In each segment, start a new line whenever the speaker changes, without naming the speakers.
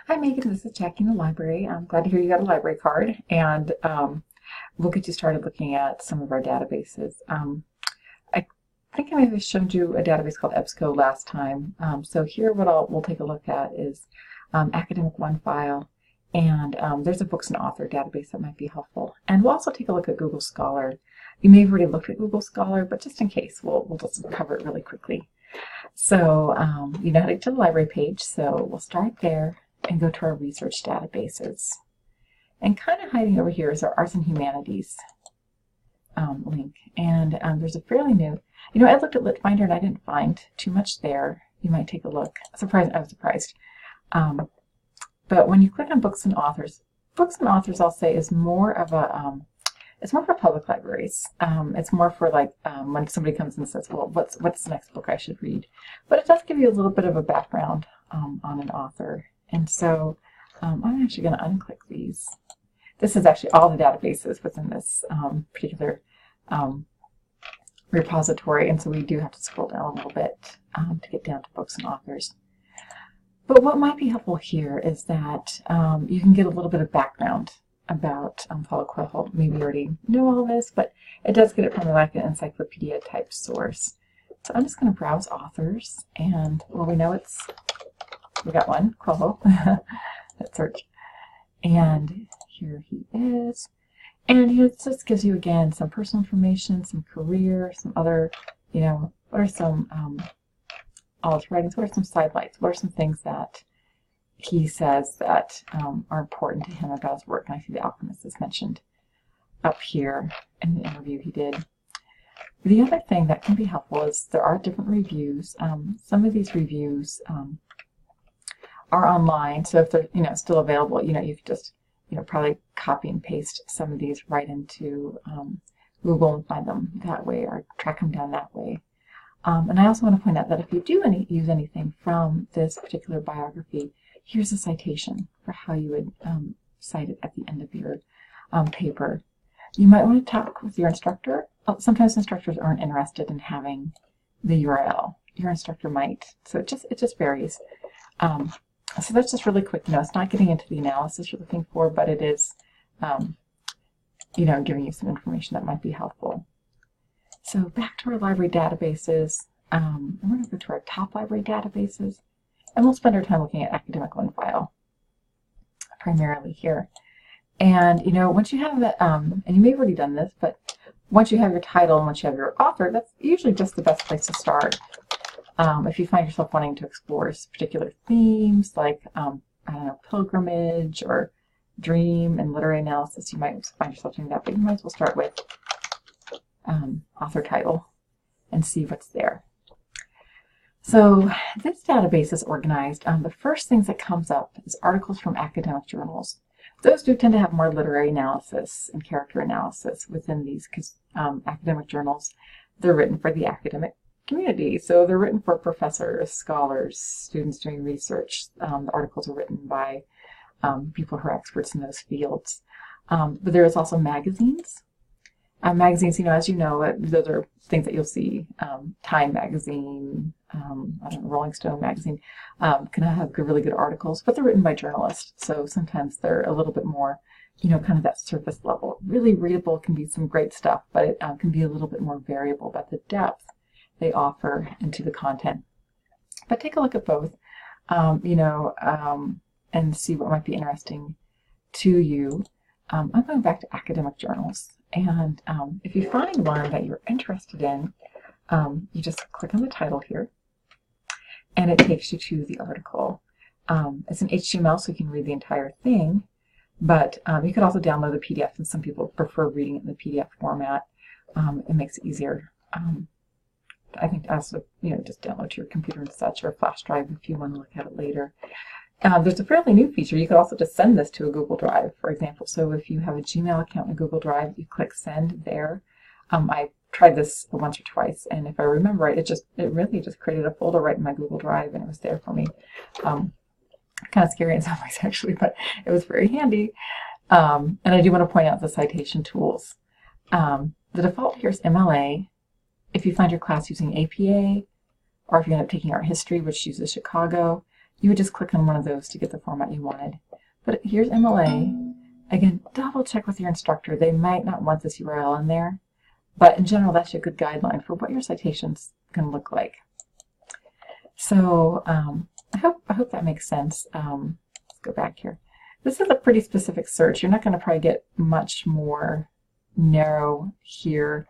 Hi Megan, this is Jackie in the library. I'm glad to hear you got a library card, and we'll get you started looking at some of our databases. I think I may have showed you a database called EBSCO last time. So here what we'll take a look at is Academic One File, and there's a books and author database that might be helpful. And we'll also take a look at Google Scholar. You may have already looked at Google Scholar, but just in case, we'll just cover it really quickly. So you know how to get to the library page, so we'll start there and go to our research databases. And kind of hiding over here is our Arts and Humanities link. And there's a fairly new, I looked at LitFinder and I didn't find too much there. You might take a look. I was surprised. But when you click on books and authors I'll say is more of a, it's more for public libraries. It's more for like when somebody comes and says, well, what's the next book I should read? But it does give you a little bit of a background on an author. And so I'm actually going to unclick these. This is actually all the databases within this particular repository, and so we do have to scroll down a little bit to get down to books and authors. But what might be helpful here is that you can get a little bit of background about Paulo Coelho. Maybe you already know all this, but it does get it from like an encyclopedia type source. So I'm just going to browse authors, and well, we know we got one, Coelho. Let's search. And here he is. And it just gives you, again, some personal information, some career, some other, what are some, all his writings, what are some sidelights, what are some things that he says that are important to him about his work. And I see The Alchemist is mentioned up here in the interview he did. The other thing that can be helpful is there are different reviews. Some of these reviews are online, so if they're still available, you can just probably copy and paste some of these right into Google and find them that way, or track them down that way. And I also want to point out that if you do use anything from this particular biography, here's a citation for how you would cite it at the end of your paper. You might want to talk with your instructor. Sometimes instructors aren't interested in having the URL. Your instructor might, so it just varies. So that's just really quick. It's not getting into the analysis you're looking for, but it is, giving you some information that might be helpful. So back to our library databases. I'm going to go to our top library databases, and we'll spend our time looking at Academic One File primarily here. And once you have that, and you may have already done this, but once you have your title and once you have your author, that's usually just the best place to start. If you find yourself wanting to explore particular themes like, I don't know, pilgrimage or dream and literary analysis, you might find yourself doing that, but you might as well start with author title and see what's there. So this database is organized. The first things that comes up is articles from academic journals. Those do tend to have more literary analysis and character analysis within these, because academic journals, they're written for the academic community. So they're written for professors, scholars, students doing research. The articles are written by people who are experts in those fields. But there is also magazines. Magazines, as you know, those are things that you'll see. Time magazine, I don't know, Rolling Stone magazine can have really good articles, but they're written by journalists. So sometimes they're a little bit more, kind of that surface level. Really readable, can be some great stuff, but it can be a little bit more variable about the depth they offer into the content. But take a look at both, and see what might be interesting to you. I'm going back to academic journals, and if you find one that you're interested in, you just click on the title here, and it takes you to the article. It's in HTML, so you can read the entire thing, but you could also download the PDF, and some people prefer reading it in the PDF format. It makes it easier. I think also, just download to your computer and such, or a flash drive if you want to look at it later. There's a fairly new feature. You could also just send this to a Google Drive, for example. So if you have a Gmail account in a Google Drive, you click send there. I tried this once or twice, and if I remember right, it really just created a folder right in my Google Drive, and it was there for me. Kind of scary in some ways, actually, but it was very handy. And I do want to point out the citation tools. The default here is MLA. If you find your class using APA, or if you end up taking art history, which uses Chicago, you would just click on one of those to get the format you wanted. But here's MLA. Again, double check with your instructor. They might not want this URL in there, but in general, that's a good guideline for what your citations can look like. So I hope that makes sense. Let's go back here. This is a pretty specific search. You're not going to probably get much more narrow here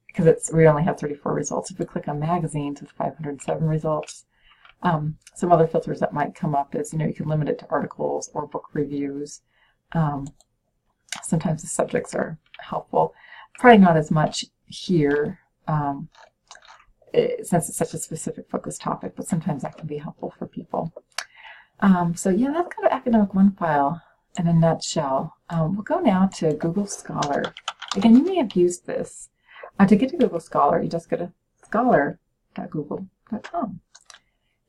because we only have 34 results. If we click on magazines with 507 results, some other filters that might come up is, you can limit it to articles or book reviews. Sometimes the subjects are helpful. Probably not as much here since it's such a specific focus topic, but sometimes that can be helpful for people. So yeah, that's kind of Academic OneFile in a nutshell. We'll go now to Google Scholar. Again, you may have used this. To get to Google Scholar, you just go to scholar.google.com.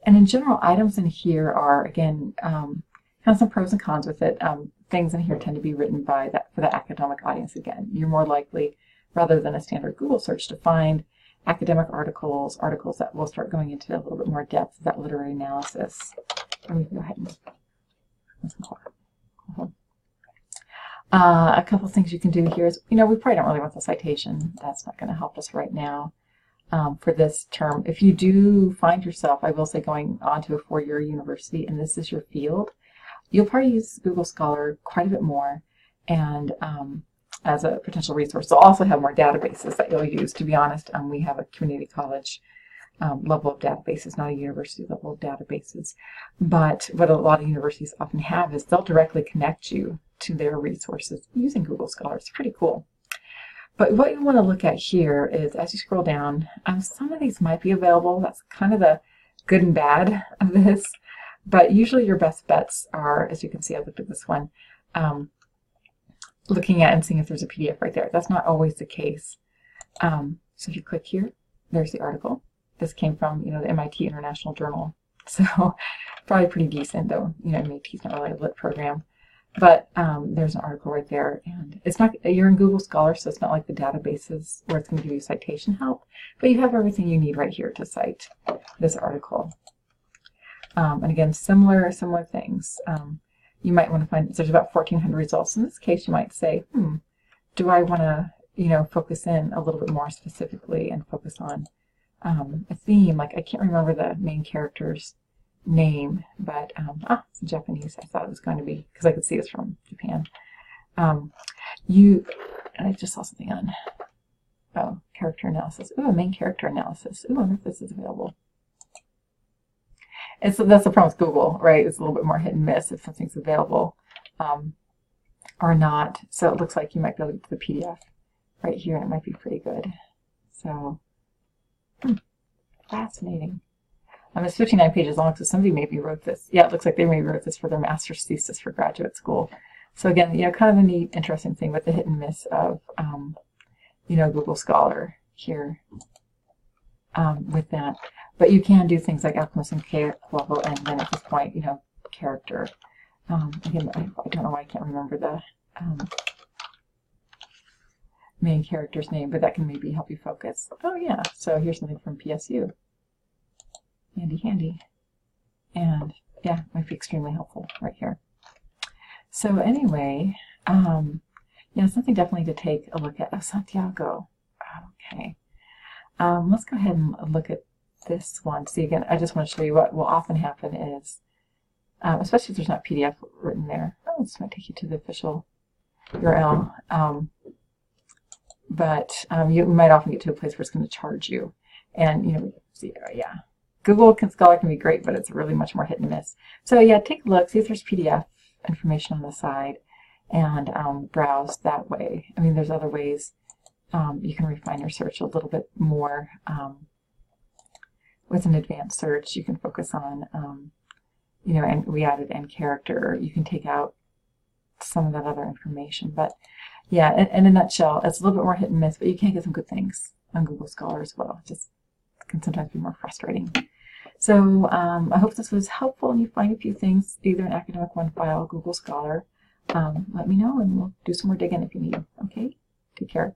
And in general, items in here are, again, kind of some pros and cons with it. Things in here tend to be written for the academic audience. Again, you're more likely, rather than a standard Google search, to find academic articles that will start going into a little bit more depth of that literary analysis. Let me go ahead and a couple things you can do here is, we probably don't really want the citation. That's not going to help us right now for this term. If you do find yourself, I will say, going on to a four-year university and this is your field, you'll probably use Google Scholar quite a bit more and as a potential resource. They'll also have more databases that you'll use. To be honest, we have a community college level of databases, not a university level of databases. But what a lot of universities often have is they'll directly connect you to their resources using Google Scholar. It's pretty cool. But what you want to look at here is, as you scroll down, some of these might be available. That's kind of the good and bad of this. But usually your best bets are, as you can see, I looked at this one, looking at and seeing if there's a PDF right there. That's not always the case. So if you click here, there's the article. This came from, the MIT International Journal. So probably pretty decent, though, MIT's not really a lit program. But there's an article right there, and it's not, you're in Google Scholar, so it's not like the databases where it's going to give you citation help, but you have everything you need right here to cite this article. And again, similar things. You might want to find, there's about 1,400 results. In this case, you might say, do I want to, focus in a little bit more specifically and focus on a theme? Like, I can't remember the main character's name, but it's Japanese. I thought it was going to be, because I could see it's from Japan. I just saw something on character analysis. Ooh, main character analysis. Ooh, I wonder if this is available. And so that's the problem with Google, right? It's a little bit more hit and miss if something's available or not. So it looks like you might be able to get to the PDF right here, and it might be pretty good. So fascinating. It's 59 pages long, so somebody maybe wrote this. Yeah, it looks like they maybe wrote this for their master's thesis for graduate school. So again, kind of a neat, interesting thing with the hit and miss of, Google Scholar here with that. But you can do things like alchemist and level, and then at this point, character. Again, I don't know why I can't remember the main character's name, but that can maybe help you focus. Oh yeah, so here's something from PSU. Handy. And yeah, might be extremely helpful right here. So anyway, something definitely to take a look at. Oh, Santiago. Okay. Let's go ahead and look at this one. See, again, I just want to show you what will often happen is, especially if there's not PDF written there. Oh, this might take you to the official URL. But you might often get to a place where it's going to charge you. And, see, yeah. Google Scholar can be great, but it's really much more hit and miss. So yeah, take a look, see if there's PDF information on the side, and browse that way. I mean, there's other ways you can refine your search a little bit more. With an advanced search, you can focus on, and we added end character. You can take out some of that other information. But yeah, in a nutshell, it's a little bit more hit and miss, but you can get some good things on Google Scholar as well. It just can sometimes be more frustrating. So I hope this was helpful and you find a few things, either in Academic OneFile, Google Scholar. Let me know and we'll do some more digging if you need. Okay? Take care.